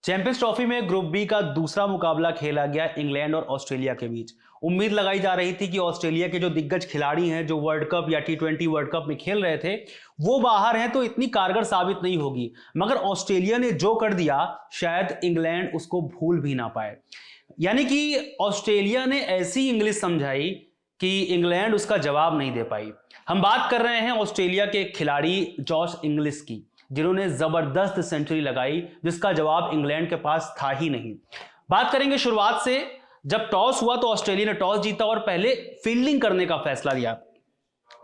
Champions trophy में group B का दूसरा मुकाबला खेला गया इंग्लैंड और ऑस्ट्रेलिया के बीच। उम्मीद लगाई जा रही थी कि ऑस्ट्रेलिया के जो दिग्गज खिलाड़ी हैं जो वर्ल्ड कप या T20 वर्ल्ड कप में खेल रहे थे वो बाहर हैं तो इतनी कारगर साबित नहीं होगी, मगर ऑस्ट्रेलिया ने जो कर दिया शायद इंग्लैंड उसको भूल भी ना पाए। यानी कि ऑस्ट्रेलिया ने ऐसी इंग्लिश समझाई कि इंग्लैंड उसका जवाब नहीं दे पाई। हम बात कर रहे हैं ऑस्ट्रेलिया के खिलाड़ी जॉश इंग्लिश की, जिन्होंने जबरदस्त सेंचुरी लगाई जिसका जवाब इंग्लैंड के पास था ही नहीं। बात करेंगे शुरुआत से। जब टॉस हुआ तो ऑस्ट्रेलिया ने टॉस जीता और पहले फील्डिंग करने का फैसला लिया।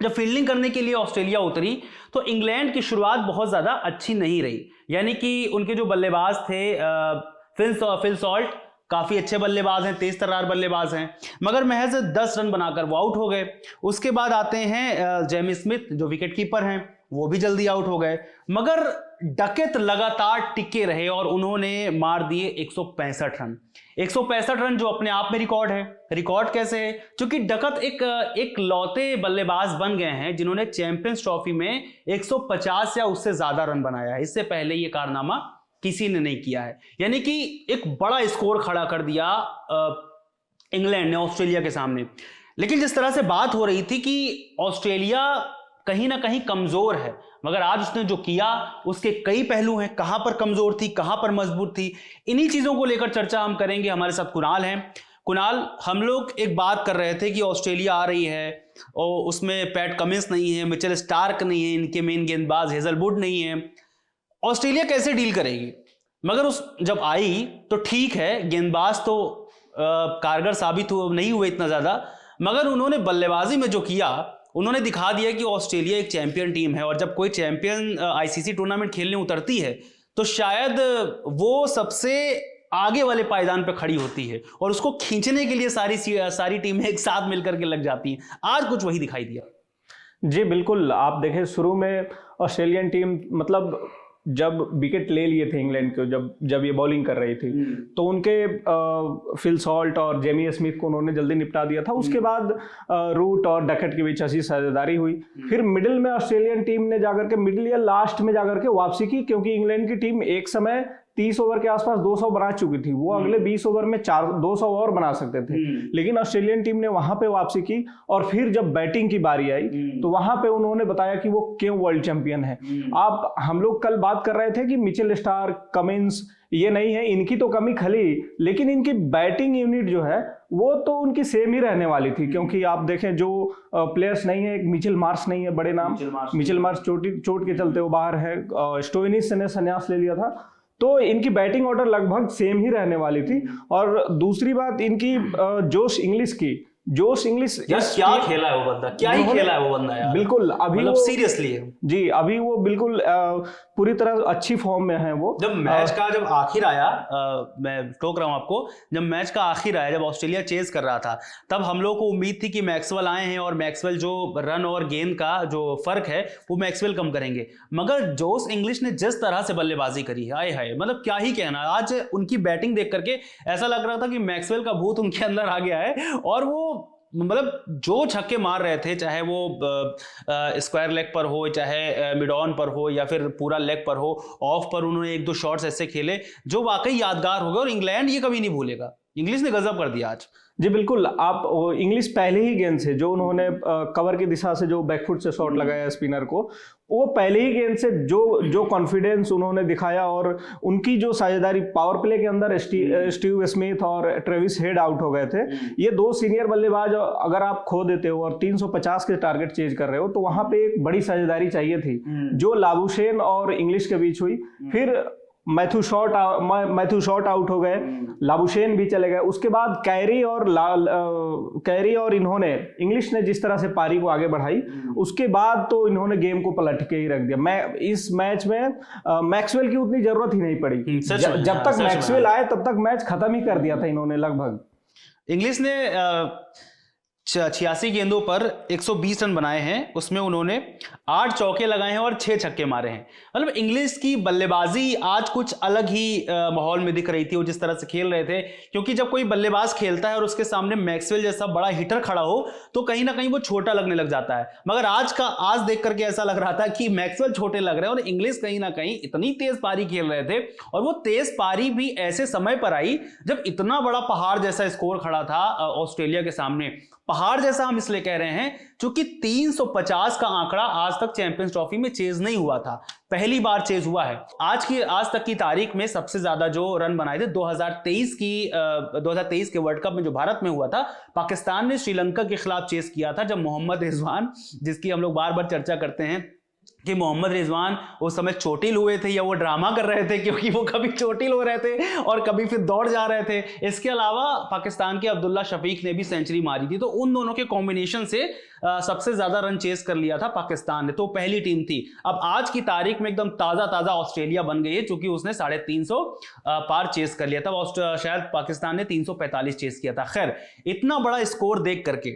जब फील्डिंग करने के लिए ऑस्ट्रेलिया उतरी तो इंग्लैंड की शुरुआत बहुत ज्यादा अच्छी नहीं रही। यानी कि उनके जो बल्लेबाज थे फिल सॉल्ट काफी अच्छे बल्लेबाज हैं, तेज तर्रार बल्लेबाज हैं, मगर महज 10 रन बनाकर वो आउट हो गए। उसके बाद आते हैं जेमी स्मिथ जो विकेट कीपर हैं, वो भी जल्दी आउट हो गए। मगर डकेत लगातार टिके रहे और उन्होंने मार दिए 165 रन। 165 रन जो अपने आप में रिकॉर्ड है। रिकॉर्ड कैसे है? क्योंकि डकत एक लौते बल्लेबाज बन गए हैं जिन्होंने चैंपियंस ट्रॉफी में 150 या उससे ज्यादा रन बनाया है। इससे पहले ये कारनामा किसी ने नहीं किया है। यानी कि एक बड़ा स्कोर खड़ा कर दिया इंग्लैंड ने ऑस्ट्रेलिया के सामने। लेकिन जिस तरह से बात हो रही थी कि ऑस्ट्रेलिया कहीं ना कहीं कमजोर है, मगर आज उसने जो किया उसके कई पहलू हैं। कहां पर कमजोर थी, कहां पर मजबूत थी, इन्हीं चीजों को लेकर चर्चा हम करेंगे। हमारे साथ कुणाल हैं। कुणाल, हम लोग एक बात कर रहे थे कि ऑस्ट्रेलिया आ रही है और उसमें पैट कमिंस नहीं है, मिचेल स्टार्क नहीं है, इनके मेन गेंदबाज हेजलवुड नहीं है। ऑस्ट्रेलिया कैसे डील करेगी? मगर जब आई तो ठीक है, गेंदबाज तो कारगर साबित नहीं हुए इतना ज्यादा, मगर उन्होंने बल्लेबाजी में जो किया उन्होंने दिखा दिया कि ऑस्ट्रेलिया एक चैंपियन टीम है। और जब कोई चैंपियन आईसीसी टूर्नामेंट खेलने उतरती है तो शायद वो सबसे आगे वाले पायदान पर खड़ी होती है और उसको खींचने के लिए सारी टीमें एक साथ मिलकर के लग जाती हैं। आज कुछ वही दिखाई दिया। जी बिल्कुल, आप देखें शुरू में ऑस्ट्रेलियन टीम मतलब जब विकेट ले लिए थे इंग्लैंड को, जब ये बॉलिंग कर रही थी तो उनके फिल सॉल्ट और जेमी स्मिथ को उन्होंने जल्दी निपटा दिया था। उसके बाद रूट और डकट के बीच अच्छी साझेदारी हुई। फिर मिडिल में ऑस्ट्रेलियन टीम ने जाकर के मिडिल या लास्ट में जाकर के वापसी की, क्योंकि इंग्लैंड की टीम एक समय 30 ओवर के आसपास 200 बना चुकी थी। वो अगले 20 ओवर में 200 और बना सकते थे, लेकिन ऑस्ट्रेलियन टीम ने वहां पे वापसी की। और फिर जब बैटिंग की बारी आई तो वहां पे उन्होंने बताया कि वो क्यों वर्ल्ड चैंपियन है। हम लोग कल बात कर रहे थे कि मिचेल स्टार्क, कमिंस ये नहीं है, इनकी तो कमी खली, लेकिन इनकी बैटिंग यूनिट जो है वो तो उनकी सेम ही रहने वाली थी। क्योंकि आप देखें जो प्लेयर्स नहीं है, एक मिचेल मार्श नहीं है, बड़े नाम मिचेल मार्श चोट के चलते वो बाहर है, स्टोइनिस ने संन्यास ले लिया था, तो इनकी बैटिंग ऑर्डर लगभग सेम ही रहने वाली थी। और दूसरी बात इनकी जोश इंग्लिश क्या खेला है वो बंदा, क्या ही खेला है वो बंदा यार। बिल्कुल, अभी मतलब सीरियसली है जी, अभी वो बिल्कुल पूरी तरह अच्छी फॉर्म में है वो। जब मैच का जब आखिर आया, मैं टोक रहा हूं आपको, जब मैच का आखिर आया, जब ऑस्ट्रेलिया चेज कर रहा था, तब हम लोग को उम्मीद थी कि मैक्सवेल आए हैं और मैक्सवेल जो रन और गेंद का जो फर्क है वो मैक्सवेल कम करेंगे। मगर जोश इंग्लिश ने जिस तरह से बल्लेबाजी करी है, आए हाय, मतलब क्या ही कहना। आज उनकी बैटिंग देख करके ऐसा लग रहा था कि मैक्सवेल का भूत उनके अंदर आ गया है। और वो मतलब जो छक्के मार रहे थे, चाहे वो स्क्वायर लेग पर हो, चाहे मिड ऑन पर हो, या फिर पूरा लेग पर हो, ऑफ पर उन्होंने 1-2 शॉट्स ऐसे खेले जो वाकई यादगार हो गए। और इंग्लैंड ये कभी नहीं भूलेगा। इंग्लिश ने गजब कर दिया आज। जी बिल्कुल, आप इंग्लिश पहले ही गेंद से जो उन्होंने कवर की दिशा से जो बैकफुट से शॉट लगाया स्पिनर को, वो पहले ही गेंद से जो कॉन्फिडेंस उन्होंने दिखाया और उनकी जो साझेदारी पावर प्ले के अंदर स्टीव स्मिथ और ट्रेविस हेड आउट हो गए थे। ये 2 सीनियर बल्लेबाज अगर आप खो देते हो और 350 के टारगेट चेज कर रहे हो तो वहां पे एक बड़ी साझेदारी चाहिए थी जो लाबुशेन और इंग्लिश के बीच हुई। फिर मैथ्यू शॉट आउट हो गए, लाबुशेन भी चले गए। उसके बाद कैरी और इन्होंने इंग्लिश ने जिस तरह से पारी को आगे बढ़ाई, उसके बाद तो इन्होंने गेम को पलट के ही रख दिया। इस मैच में मैक्सवेल की उतनी जरूरत ही नहीं पड़ी। जब तक मैक्सवेल आए तब तक मैच खत्म ही कर दिया था इन्होंने लगभग। इंग्लिश ने 86 गेंदों पर 120 रन बनाए हैं, उसमें उन्होंने 8 चौके लगाए हैं और 6 छक्के मारे हैं। मतलब इंग्लिश की बल्लेबाजी आज कुछ अलग ही माहौल में दिख रही थी, वो जिस तरह से खेल रहे थे। क्योंकि जब कोई बल्लेबाज खेलता है और उसके सामने मैक्सवेल जैसा बड़ा हिटर खड़ा हो तो कहीं ना कहीं वो छोटा लगने लग जाता है। मगर आज देख करके ऐसा लग रहा था कि मैक्सवेल छोटे लग रहे हैं और इंग्लिश कहीं ना कहीं इतनी तेज पारी खेल रहे थे। और वो तेज पारी भी ऐसे समय पर आई जब इतना बड़ा पहाड़ जैसा स्कोर खड़ा था ऑस्ट्रेलिया के सामने। पहाड़ जैसा हम इसलिए कह रहे हैं क्योंकि 350 का आंकड़ा आज तक चैंपियंस ट्रॉफी में चेज नहीं हुआ था, पहली बार चेज हुआ है। आज तक की तारीख में सबसे ज्यादा जो रन बनाए थे 2023 के वर्ल्ड कप में जो भारत में हुआ था, पाकिस्तान ने श्रीलंका के खिलाफ चेज किया था, जब मोहम्मद रिजवान, जिसकी हम लोग बार बार चर्चा करते हैं कि मोहम्मद रिजवान उस समय चोटिल हुए थे या वो ड्रामा कर रहे थे, क्योंकि वो कभी चोटिल हो रहे थे और कभी फिर दौड़ जा रहे थे। इसके अलावा पाकिस्तान के अब्दुल्ला शफीक ने भी सेंचुरी मारी थी, तो उन दोनों के कॉम्बिनेशन से सबसे ज्यादा रन चेस कर लिया था पाकिस्तान ने, तो पहली टीम थी। अब आज की तारीख में एकदम ताजा ऑस्ट्रेलिया बन गई है, क्योंकि उसने 350 पार चेस कर लिया था। शायद पाकिस्तान ने 345 चेस किया था। खैर, इतना बड़ा स्कोर देख करके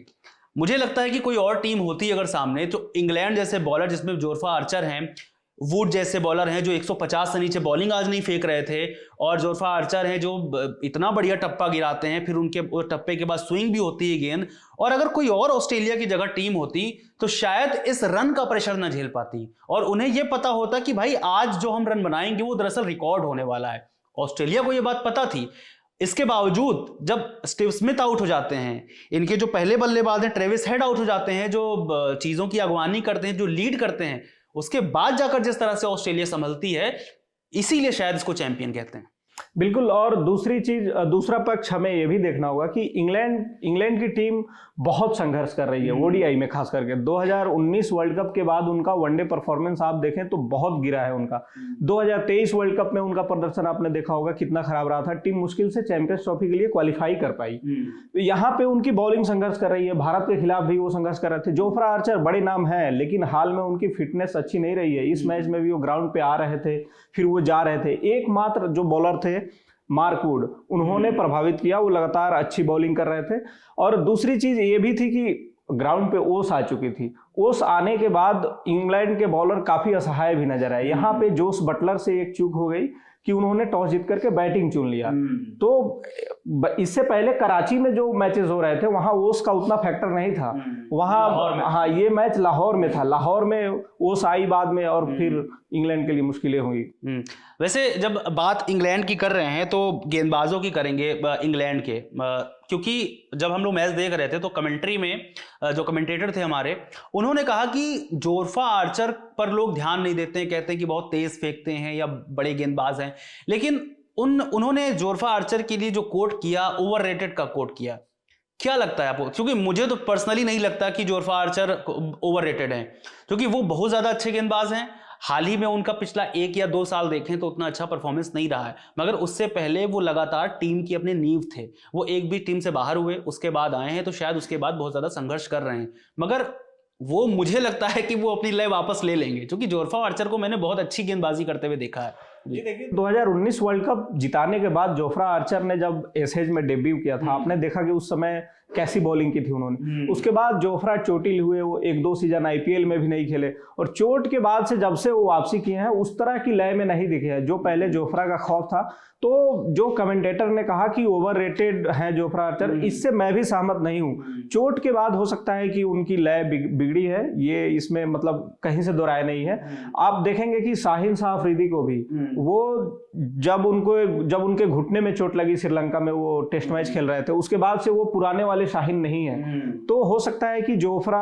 मुझे लगता है कि कोई और टीम होती अगर सामने, तो इंग्लैंड जैसे बॉलर जिसमें जोरफा आर्चर हैं, वुड जैसे बॉलर हैं जो 150 से नीचे बॉलिंग आज नहीं फेंक रहे थे, और जोरफा आर्चर हैं जो इतना बढ़िया टप्पा गिराते हैं, फिर उनके टप्पे के बाद स्विंग भी होती है गेंद। और अगर कोई और ऑस्ट्रेलिया की जगह टीम होती तो शायद इस रन का प्रेशर न झेल पाती और उन्हें यह पता होता कि भाई आज जो हम रन बनाएंगे वो दरअसल रिकॉर्ड होने वाला है। ऑस्ट्रेलिया को यह बात पता थी। इसके बावजूद जब स्टीव स्मिथ आउट हो जाते हैं, इनके जो पहले बल्लेबाज हैं ट्रेविस हेड आउट हो जाते हैं, जो चीजों की अगवानी करते हैं, जो लीड करते हैं, उसके बाद जाकर जिस तरह से ऑस्ट्रेलिया संभलती है, इसीलिए शायद इसको चैंपियन कहते हैं। बिल्कुल। और दूसरा पक्ष हमें यह भी देखना होगा कि इंग्लैंड की टीम बहुत संघर्ष कर रही है ओडीआई में, खास करके 2019 वर्ल्ड कप के बाद उनका वनडे परफॉर्मेंस आप देखें तो बहुत गिरा है उनका। 2023 वर्ल्ड कप में उनका प्रदर्शन आपने देखा होगा कितना खराब रहा था, टीम मुश्किल से चैंपियंस ट्रॉफी के लिए क्वालिफाई कर पाई। तो यहाँ पे उनकी बॉलिंग संघर्ष कर रही है, भारत के खिलाफ भी वो संघर्ष कर रहे थे। जोफ्रा आर्चर बड़े नाम है, लेकिन हाल में उनकी फिटनेस अच्छी नहीं रही है। इस मैच में भी वो ग्राउंड पे आ रहे थे, फिर वो जा रहे थे। एकमात्र जो बॉलर थे मार्क वुड, उन्होंने प्रभावित किया, वो लगातार अच्छी बॉलिंग कर रहे थे। और दूसरी चीज ये भी थी कि ग्राउंड पे ओस आ चुकी थी। ओस आने के बाद इंग्लैंड के बॉलर काफी असहाय भी नजर आए। यहाँ पे जोस बटलर से एक चूक हो गई कि उन्होंने टॉस जीत करके बैटिंग चुन लिया। तो इससे पहले कराची में जो मैचेस हो रहे थे वहां ओस का उतना फैक्टर नहीं था। वहां हाँ, ये मैच लाहौर में था, लाहौर में ओस आई बाद में और फिर इंग्लैंड के लिए मुश्किलें हुई। वैसे जब बात इंग्लैंड की कर रहे हैं तो गेंदबाजों की करेंगे इंग्लैंड के, क्योंकि जब हम लोग मैच देख रहे थे तो कमेंट्री में जो कमेंटेटर थे हमारे, उन्होंने कहा कि जोरफा आर्चर पर लोग ध्यान नहीं देते हैं, कहते हैं कि बहुत तेज फेंकते हैं या बड़े गेंदबाज हैं, लेकिन उन्होंने जोरफा आर्चर के लिए जो कोट किया, ओवररेटेड का कोट किया। क्या लगता है आपको? क्योंकि मुझे तो पर्सनली नहीं लगता कि जोरफा आर्चर ओवररेटेड हैं, क्योंकि वो बहुत ज्यादा अच्छे गेंदबाज हैं। हाल ही में उनका पिछला 1 या 2 साल देखें तो उतना अच्छा परफॉर्मेंस नहीं रहा है, मगर उससे पहले वो लगातार टीम की अपने नींव थे। वो एक भी टीम से बाहर हुए, उसके बाद आए हैं, तो शायद उसके बाद बहुत ज्यादा संघर्ष कर रहे हैं, मगर वो मुझे लगता है कि वो अपनी लय वापस ले लेंगे, क्योंकि जोरफा आर्चर को मैंने बहुत अच्छी गेंदबाजी करते हुए देखा है। जी देखिए, 2019 वर्ल्ड कप जिताने के बाद जोफ्रा आर्चर ने जब एसेज में डेब्यू किया था, आपने देखा कि उस समय कैसी बॉलिंग की थी उन्होंने। उसके बाद जोफ्रा चोटिल हुए, वो 1-2 सीजन आईपीएल में भी नहीं खेले, और चोट के बाद से जब से वो वापसी किए हैं उस तरह की लय में नहीं दिखे हैं जो पहले जोफ्रा का खौफ था। तो जो कमेंटेटर ने कहा कि ओवररेटेड है जोफ्रा आर्चर, इससे मैं भी सहमत नहीं हूं। चोट के बाद हो सकता है कि उनकी लय बिगड़ी है, ये इसमें मतलब कहीं से दो राय नहीं है। आप देखेंगे कि शाहीन शाह अफरीदी को भी वो जब उनके घुटने में चोट लगी श्रीलंका में, वो टेस्ट मैच खेल रहे थे, उसके बाद से वो पुराने वाले शाहीन नहीं है। तो हो सकता है कि जोफ्रा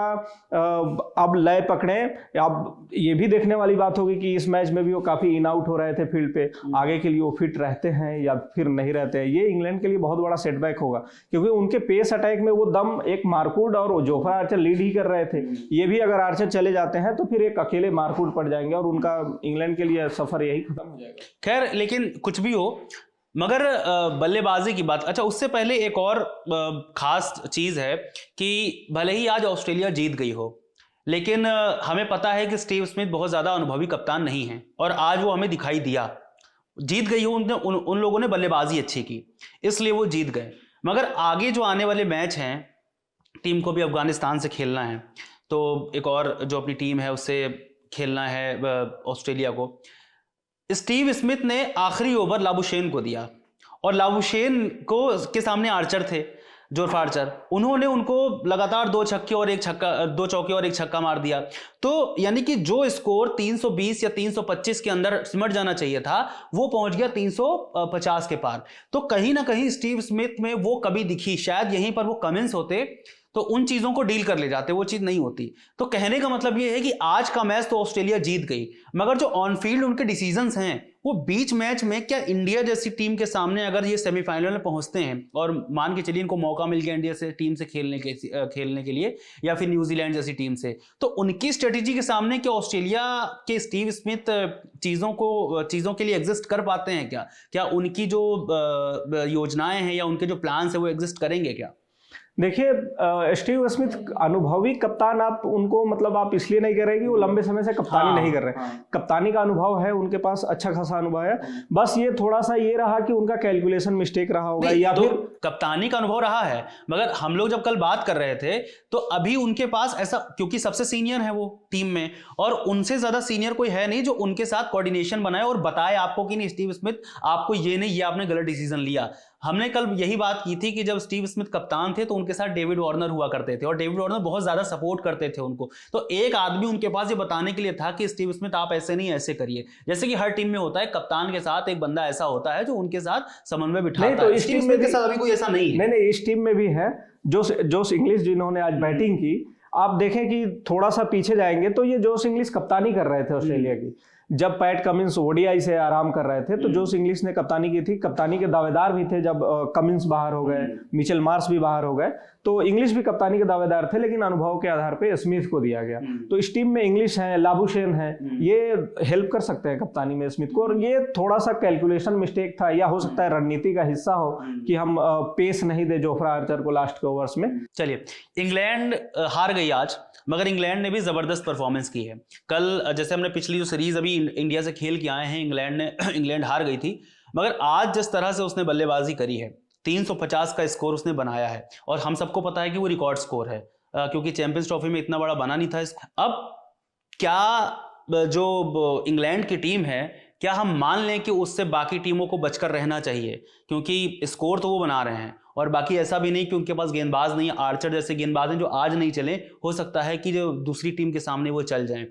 अब लय पकड़े। अब ये भी देखने वाली बात होगी कि इस मैच में भी वो काफी इन आउट हो रहे थे फील्ड पे, आगे के लिए वो फिट रहते हैं या फिर नहीं रहते हैं। ये इंग्लैंड के लिए बहुत बड़ा सेटबैक होगा, क्योंकि उनके पेस अटैक में वो दम एक मार्कवुड और जोफ्रा आर्चर लीड ही कर रहे थे। ये भी अगर आर्चर चले जाते हैं तो फिर एक अकेले मार्कवुड पड़ जाएंगे और उनका इंग्लैंड के लिए सफर यही खत्म हो जाएगा। खैर, लेकिन कुछ भी हो, मगर बल्लेबाजी की बात, अच्छा उससे पहले एक और खास चीज है कि भले ही आज ऑस्ट्रेलिया जीत गई हो, लेकिन हमें पता है कि स्टीव स्मिथ बहुत ज्यादा अनुभवी कप्तान नहीं है, और आज वो हमें दिखाई दिया। जीत गई हो, उन लोगों ने बल्लेबाजी अच्छी की, इसलिए वो जीत गए। मगर आगे जो आने वाले मैच हैं टीम को भी अफगानिस्तान से खेलना है, तो एक और जो अपनी टीम है उससे खेलना है ऑस्ट्रेलिया को। स्टीव स्मिथ ने आखिरी ओवर लाबुशेन को दिया और लाबुशेन को के सामने आर्चर थे, जोर्फ आर्चर, उन्होंने उनको लगातार 2 छक्के और 1 छक्का, 2 चौके और 1 छक्का मार दिया। तो यानी कि जो स्कोर 320 या 325 के अंदर सिमट जाना चाहिए था वो पहुंच गया 350 के पार। तो कहीं ना कहीं स्टीव स्मिथ में वो कभी दिखी, शायद यहीं पर वो कमिंस होते तो उन चीजों को डील कर ले जाते, वो चीज नहीं होती। तो कहने का मतलब ये है कि आज का मैच तो ऑस्ट्रेलिया जीत गई, मगर जो ऑन फील्ड उनके डिसीजंस हैं वो बीच मैच में, क्या इंडिया जैसी टीम के सामने अगर ये सेमीफाइनल में पहुंचते हैं और मान के चलिए इनको मौका मिल गया इंडिया से टीम से खेलने के लिए या फिर न्यूजीलैंड जैसी टीम से, तो उनकी स्ट्रेटेजी के सामने क्या ऑस्ट्रेलिया के स्टीव स्मिथ चीजों के लिए एग्जिस्ट कर पाते हैं? क्या उनकी जो योजनाएं हैं या उनके जो प्लान्स है वो एग्जिस्ट करेंगे क्या? देखिए, स्टीव स्मिथ अनुभवी कप्तान, आप उनको मतलब आप इसलिए नहीं कह रहे कि वो लंबे समय से कप्तानी नहीं कर रहे। कप्तानी का अनुभव है उनके पास, अच्छा खासा अनुभव है, बस ये थोड़ा सा ये रहा कि उनका कैलकुलेशन मिस्टेक रहा होगा या तो फिर कप्तानी का अनुभव रहा है, मगर हम लोग जब कल बात कर रहे थे तो अभी उनके पास ऐसा, क्योंकि सबसे सीनियर है वो टीम में और उनसे ज्यादा सीनियर कोई है नहीं जो उनके साथ कोऑर्डिनेशन बनाए और बताए आपको कि नहीं स्टीव स्मिथ आपको ये नहीं, ये आपने गलत डिसीजन लिया। हमने कल यही बात की थी कि जब स्टीव स्मिथ कप्तान थे तो उनके साथ डेविड वार्नर हुआ करते थे और डेविड वार्नर बहुत ज्यादा सपोर्ट करते थे उनको। तो एक आदमी उनके पास ये बताने के लिए था कि स्टीव स्मिथ आप ऐसे नहीं ऐसे करिए, जैसे कि हर टीम में होता है, कप्तान के साथ एक बंदा ऐसा होता है जो उनके साथ समन्वय बिठाता है। तो इस टीम में के साथ अभी कोई ऐसा नहीं है। नहीं, इस टीम में भी है जोश इंग्लिश, जिन्होंने आज बैटिंग की। आप देखें कि थोड़ा सा पीछे जाएंगे तो ये जोश इंग्लिश कप्तानी कर रहे थे ऑस्ट्रेलिया की, जब पैट कमिंस ओडीआई से आराम कर रहे थे तो जोश इंग्लिश ने कप्तानी की थी। कप्तानी के दावेदार भी थे जब कमिंस बाहर हो गए, मिचेल मार्श भी बाहर हो गए, तो इंग्लिश भी कप्तानी के दावेदार थे, लेकिन अनुभव के आधार पे स्मिथ को दिया गया। तो इस टीम में इंग्लिश है, लाबुशेन है, ये हेल्प कर सकते हैं कप्तानी में स्मिथ को। और ये थोड़ा सा कैलकुलेशन मिस्टेक था, या हो सकता है रणनीति का हिस्सा हो कि हम पेस नहीं दे जोफ्रा आर्चर को लास्ट के ओवर्स में। चलिए, इंग्लैंड हार गई आज, मगर इंग्लैंड ने भी जबरदस्त परफॉर्मेंस की है। कल जैसे हमने पिछली जो सीरीज अभी इंडिया से खेल के आए हैं, इंग्लैंड हार गई थी, मगर आज जिस तरह से उसने बल्लेबाजी करी है, 350 का स्कोर उसने बनाया है और हम सबको पता है कि वो रिकॉर्ड स्कोर है, क्योंकि चैंपियंस ट्रॉफी में इतना बड़ा बना नहीं था। अब क्या जो इंग्लैंड की टीम है, क्या हम मान लें कि उससे बाकी टीमों को बचकर रहना चाहिए, क्योंकि स्कोर तो वो बना रहे हैं और बाकी ऐसा भी नहीं कि उनके पास गेंदबाज नहीं है, आर्चर जैसे गेंदबाज हैं जो आज नहीं चले, हो सकता है कि जो दूसरी टीम के सामने वो चल जाएं।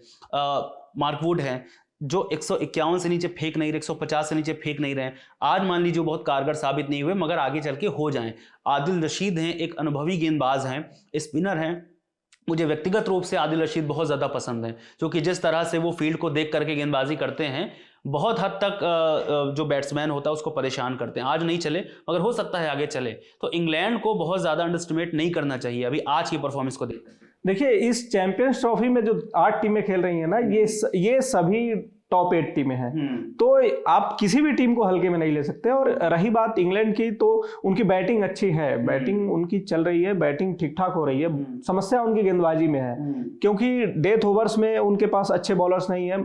मार्क वुड हैं जो 151 से नीचे फेंक नहीं रहे, 150 से नीचे फेंक नहीं रहे, आज मान लीजिए बहुत कारगर साबित नहीं हुए, मगर आगे चल के हो जाएं। आदिल रशीद हैं, एक अनुभवी गेंदबाज हैं, स्पिनर हैं। मुझे व्यक्तिगत रूप से आदिल रशीद बहुत ज़्यादा पसंद है, क्योंकि जिस तरह से वो फील्ड को देख करके गेंदबाजी करते हैं, बहुत हद तक जो बैट्समैन होता है उसको परेशान करते हैं। आज नहीं चले, मगर हो सकता है आगे चले। तो इंग्लैंड को बहुत ज़्यादा अंडरएस्टिमेट नहीं करना चाहिए अभी आज की परफॉर्मेंस को देख। देखिए, इस चैंपियंस ट्रॉफी में जो 8 टीमें खेल रही हैं ना, ये सभी टॉप 8 टीमें हैं, तो आप किसी भी टीम को हल्के में नहीं ले सकते। और रही बात इंग्लैंड की, तो उनकी बैटिंग अच्छी है, बैटिंग उनकी चल रही है, बैटिंग ठीक ठाक हो रही है। समस्या उनकी गेंदबाजी में है, क्योंकि डेथ ओवर्स में उनके पास अच्छे बॉलर्स नहीं है।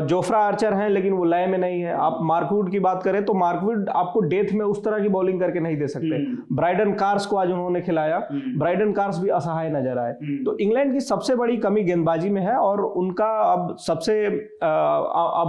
जोफ्रा आर्चर हैं लेकिन वो लय में नहीं है। आप मार्कवुड की बात करें तो मार्कवुड आपको डेथ में उस तरह की बॉलिंग करके नहीं दे सकते। ब्राइडन कार्स को आज उन्होंने खिलाया, ब्राइडन कार्स भी असहाय नजर आए। तो इंग्लैंड की सबसे बड़ी कमी गेंदबाजी में है और उनका अब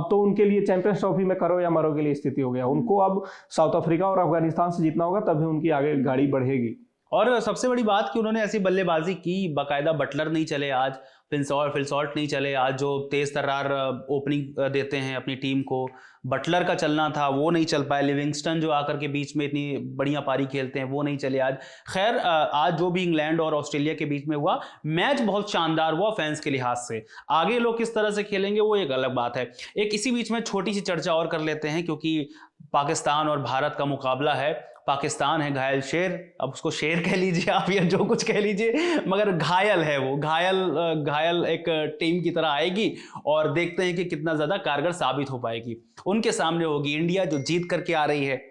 तो उनके लिए चैंपियंस ट्रॉफी में करो या मरो के लिए स्थिति हो गया। उनको अब साउथ अफ्रीका और अफगानिस्तान से जीतना होगा, तभी उनकी आगे गाड़ी बढ़ेगी। और सबसे बड़ी बात कि उन्होंने ऐसी बल्लेबाजी की, बाकायदा बटलर नहीं चले आज, फिलसॉल्ट नहीं चले आज, जो तेज तर्रार ओपनिंग देते हैं अपनी टीम को, बटलर का चलना था वो नहीं चल पाया। लिविंगस्टन जो आकर के बीच में इतनी बढ़िया पारी खेलते हैं वो नहीं चले आज। खैर, आज जो भी इंग्लैंड और ऑस्ट्रेलिया के बीच में हुआ, मैच बहुत शानदार हुआ फैंस के लिहाज से। आगे लोग किस तरह से खेलेंगे वो एक अलग बात है। एक इसी बीच में छोटी सी चर्चा और कर लेते हैं, क्योंकि पाकिस्तान और भारत का मुकाबला है। पाकिस्तान है घायल शेर, अब उसको शेर कह लीजिए आप या जो कुछ कह लीजिए, मगर घायल है वो, घायल एक टीम की तरह आएगी और देखते हैं कि कितना ज्यादा कारगर साबित हो पाएगी। उनके सामने होगी इंडिया जो जीत करके आ रही है।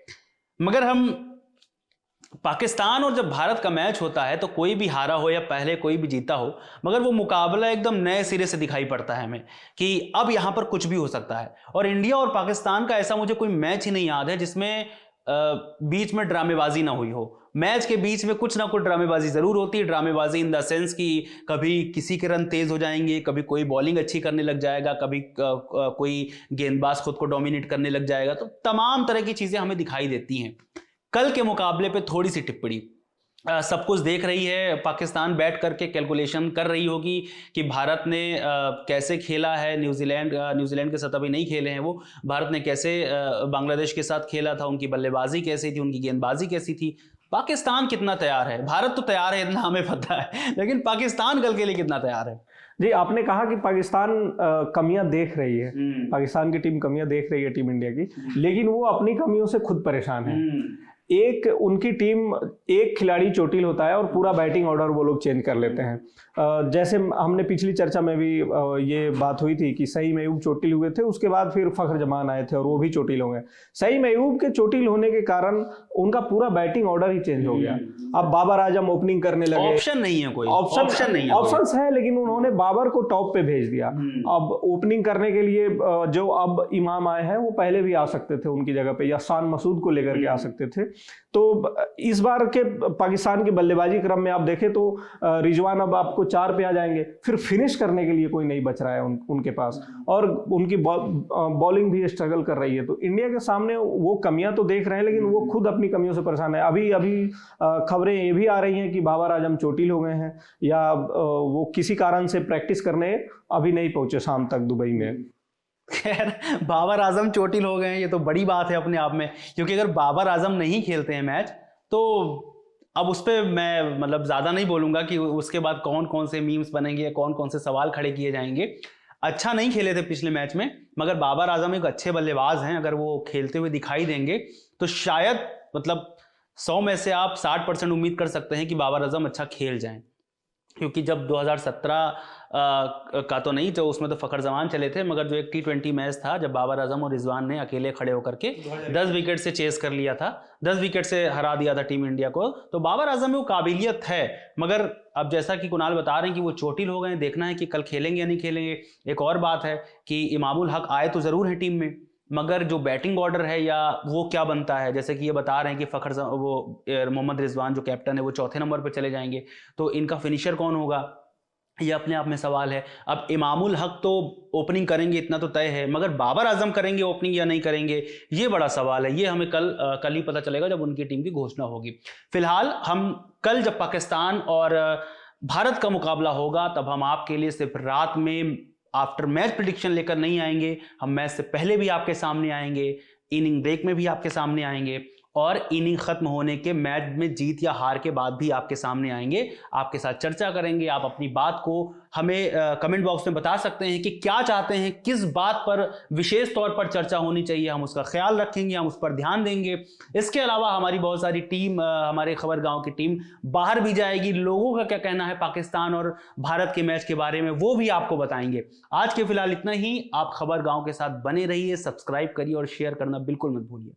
मगर हम पाकिस्तान और जब भारत का मैच होता है तो कोई भी हारा हो या पहले कोई भी जीता हो, मगर वो मुकाबला एकदम नए सिरे से दिखाई पड़ता है हमें कि अब यहां पर कुछ भी हो सकता है। और इंडिया और पाकिस्तान का ऐसा मुझे कोई मैच ही नहीं याद है जिसमें बीच में ड्रामेबाजी ना हुई हो। मैच के बीच में कुछ ना कुछ ड्रामेबाजी जरूर होती है। ड्रामेबाजी इन द सेंस कि कभी किसी के रन तेज हो जाएंगे, कभी कोई बॉलिंग अच्छी करने लग जाएगा, कभी कोई गेंदबाज खुद को डोमिनेट करने लग जाएगा। तो तमाम तरह की चीजें हमें दिखाई देती हैं। कल के मुकाबले पे थोड़ी सी टिप्पणी, सब कुछ देख रही है, पाकिस्तान बैठ करके कैलकुलेशन कर रही होगी कि भारत ने कैसे खेला है। न्यूजीलैंड के साथ अभी नहीं खेले हैं वो, भारत ने कैसे बांग्लादेश के साथ खेला था, उनकी बल्लेबाजी कैसी थी, उनकी गेंदबाजी कैसी थी। पाकिस्तान कितना तैयार है, भारत तो तैयार है इतना हमें पता है, लेकिन पाकिस्तान कल के लिए कितना तैयार है। जी, आपने कहा कि पाकिस्तान कमियां देख रही है, पाकिस्तान की टीम कमियां देख रही है टीम इंडिया की, लेकिन वो अपनी कमियों से खुद परेशान है। एक उनकी टीम, एक खिलाड़ी चोटिल होता है और पूरा बैटिंग ऑर्डर वो लोग चेंज कर लेते हैं। जैसे हमने पिछली चर्चा में भी ये बात हुई थी कि सईद मयूब चोटिल हुए थे, उसके बाद फिर फखर जमान आए थे और वो भी चोटिल हो गए। सईद मयूब के चोटिल होने के कारण उनका पूरा बैटिंग ऑर्डर ही चेंज हो गया। अब बाबर आजम ओपनिंग करने लगे, ऑप्शन नहीं है कोई, ऑप्शन नहीं है, ऑप्शंस है लेकिन उन्होंने बाबर को टॉप पे भेज दिया। अब ओपनिंग करने के लिए जो अब इमाम आए हैं वो पहले भी आ सकते थे उनकी जगह पे, या शान मसूद को लेकर के आ सकते थे। तो इस बार के पाकिस्तान के बल्लेबाजी क्रम में आप देखें तो रिजवान अब आपको 4 पे आ जाएंगे, फिर फिनिश करने के लिए कोई नहीं बच रहा है उनके पास, और उनकी बॉलिंग भी स्ट्रगल कर रही है। तो इंडिया के सामने वो कमियां तो देख रहे हैं, लेकिन वो खुद अपनी कमियों से परेशान है। अभी खबरें ये भी आ रही हैं कि बाबर आजम चोटिल हो गए हैं, या वो किसी कारण से प्रैक्टिस करने अभी नहीं पहुंचे शाम तक दुबई में। खैर, बाबर आजम चोटिल हो गए हैं ये तो बड़ी बात है अपने आप में, क्योंकि अगर बाबर आजम नहीं खेलते हैं मैच तो अब उस पर मैं मतलब ज़्यादा नहीं बोलूँगा कि उसके बाद कौन कौन से मीम्स बनेंगे, कौन कौन से सवाल खड़े किए जाएंगे। अच्छा नहीं खेले थे पिछले मैच में, मगर बाबर आजम एक अच्छे बल्लेबाज हैं। अगर वो खेलते हुए दिखाई देंगे तो शायद मतलब 100 में से आप 60% उम्मीद कर सकते हैं कि बाबर आजम अच्छा खेल जाएं। क्योंकि जब 2017 का तो नहीं, जो उसमें तो फखर जमान चले थे, मगर जो एक T20 मैच था जब बाबर आजम और रिजवान ने अकेले खड़े होकर के 10 विकेट से चेस कर लिया था, 10 विकेट से हरा दिया था टीम इंडिया को, तो बाबर आजम में वो काबिलियत है। मगर अब जैसा कि कुणाल बता रहे हैं कि वो चोटिल हो गए, देखना है कि कल खेलेंगे या नहीं खेलेंगे। एक और बात है कि इमामुल हक आए तो ज़रूर है टीम में, मगर जो बैटिंग ऑर्डर है या वो क्या बनता है, जैसे कि ये बता रहे हैं कि वो मोहम्मद रिजवान जो कैप्टन है वो 4थे नंबर पर चले जाएंगे, तो इनका फिनिशर कौन होगा, ये अपने आप में सवाल है। अब इमामुल हक तो ओपनिंग करेंगे इतना तो तय है, मगर बाबर आजम करेंगे ओपनिंग या नहीं करेंगे, ये बड़ा सवाल है। ये हमें कल ही पता चलेगा जब उनकी टीम की घोषणा होगी। फिलहाल हम कल जब पाकिस्तान और भारत का मुकाबला होगा तब हम आपके लिए सिर्फ रात में आफ्टर मैच प्रेडिक्शन लेकर नहीं आएंगे, हम मैच से पहले भी आपके सामने आएंगे, इनिंग ब्रेक में भी आपके सामने आएंगे, और इनिंग खत्म होने के मैच में जीत या हार के बाद भी आपके सामने आएंगे, आपके साथ चर्चा करेंगे। आप अपनी बात को हमें कमेंट बॉक्स में बता सकते हैं कि क्या चाहते हैं, किस बात पर विशेष तौर पर चर्चा होनी चाहिए, हम उसका ख्याल रखेंगे, हम उस पर ध्यान देंगे। इसके अलावा हमारी बहुत सारी टीम, हमारे खबर गांव की टीम बाहर भी जाएगी, लोगों का क्या कहना है पाकिस्तान और भारत के मैच के बारे में वो भी आपको बताएंगे। आज के फिलहाल इतना ही। आप खबर गांव के साथ बने रहिए, सब्सक्राइब करिए और शेयर करना बिल्कुल मत भूलिए।